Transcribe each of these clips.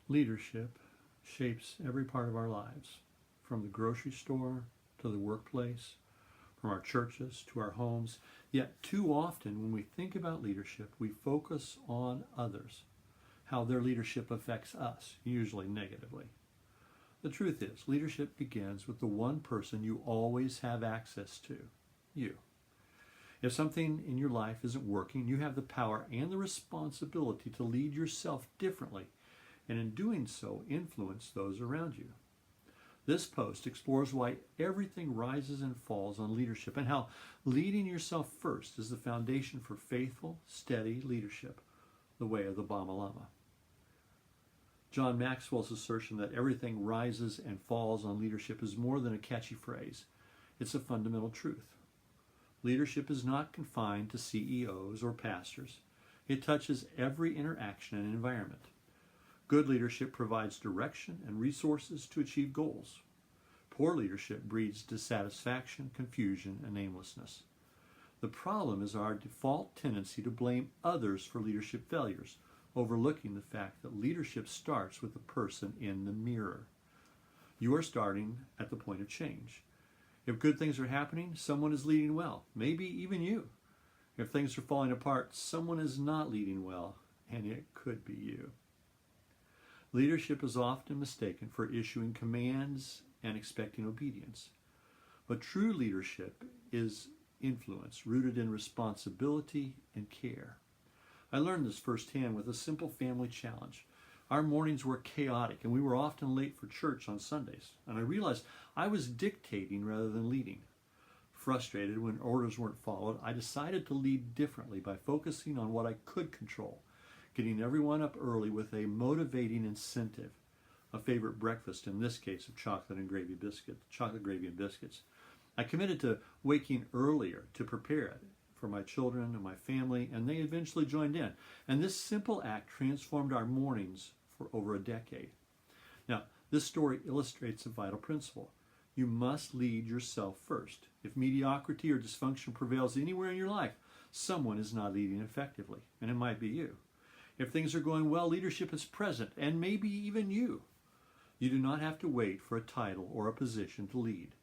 Leadership shapes every part of our lives, from the grocery store to the workplace, from our churches to our homes. Yet too often when we think about leadership, we focus on others, how their leadership affects us, usually negatively. The truth is, leadership begins with the one person you always have access to, you. If something in your life isn't working, you have the power and the responsibility to lead yourself differently, and in doing so, influence those around you. This post explores why everything rises and falls on leadership and how leading yourself first is the foundation for faithful, steady leadership, the way of the Bama Lama. John Maxwell's assertion that everything rises and falls on leadership is more than a catchy phrase. It's a fundamental truth. Leadership is not confined to CEOs or pastors. It touches every interaction and environment. Good leadership provides direction and resources to achieve goals. Poor leadership breeds dissatisfaction, confusion, and aimlessness. The problem is our default tendency to blame others for leadership failures, overlooking the fact that leadership starts with the person in the mirror. You are starting at the point of change. If good things are happening, someone is leading well, maybe even you. If things are falling apart, someone is not leading well, and it could be you. Leadership is often mistaken for issuing commands and expecting obedience. But true leadership is influence rooted in responsibility and care. I learned this firsthand with a simple family challenge. Our mornings were chaotic and we were often late for church on Sundays, and I realized I was dictating rather than leading. Frustrated when orders weren't followed, I decided to lead differently by focusing on what I could control, getting everyone up early with a motivating incentive, a favorite breakfast, in this case of chocolate gravy and biscuits. I committed to waking earlier to prepare it for my children and my family, and they eventually joined in. And this simple act transformed our mornings for over a decade. Now, this story illustrates a vital principle. You must lead yourself first. If mediocrity or dysfunction prevails anywhere in your life, someone is not leading effectively, and it might be you. If things are going well, leadership is present, and maybe even you. You do not have to wait for a title or a position to lead.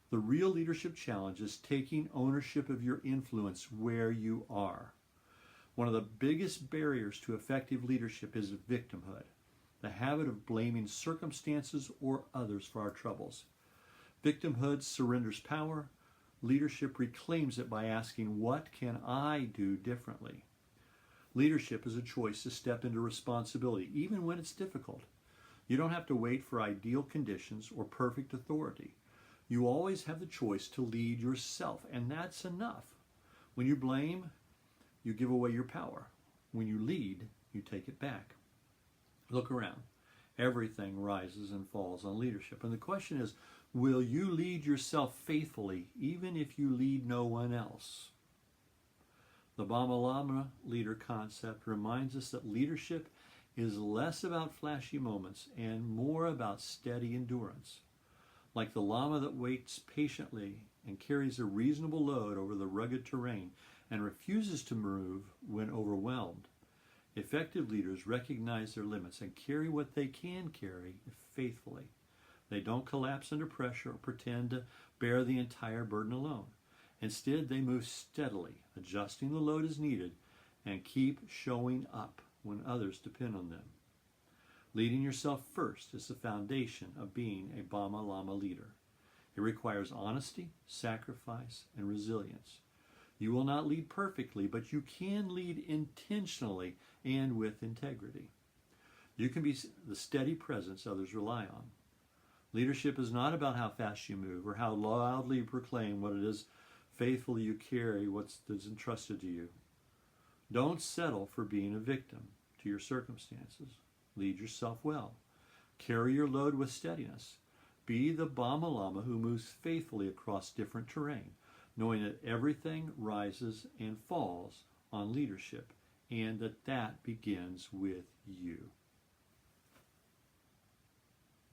The real leadership challenge is taking ownership of your influence where you are. One of the biggest barriers to effective leadership is victimhood, the habit of blaming circumstances or others for our troubles. Victimhood surrenders power. Leadership reclaims it by asking, what can I do differently? Leadership is a choice to step into responsibility, even when it's difficult. You don't have to wait for ideal conditions or perfect authority. You always have the choice to lead yourself, and that's enough. When you blame, you give away your power. When you lead, you take it back. Look around. Everything rises and falls on leadership. And the question is, will you lead yourself faithfully, even if you lead no one else? The Bama Lama leader concept reminds us that leadership is less about flashy moments and more about steady endurance. Like the llama that waits patiently and carries a reasonable load over the rugged terrain and refuses to move when overwhelmed, effective leaders recognize their limits and carry what they can carry faithfully. They don't collapse under pressure or pretend to bear the entire burden alone. Instead, they move steadily, adjusting the load as needed, and keep showing up when others depend on them. Leading yourself first is the foundation of being a Bama Lama leader. It requires honesty, sacrifice, and resilience. You will not lead perfectly, but you can lead intentionally and with integrity. You can be the steady presence others rely on. Leadership is not about how fast you move or how loudly you proclaim what it is faithfully you carry what's entrusted to you. Don't settle for being a victim to your circumstances. Lead yourself well. Carry your load with steadiness. Be the Bama Lama who moves faithfully across different terrain, knowing that everything rises and falls on leadership and that begins with you.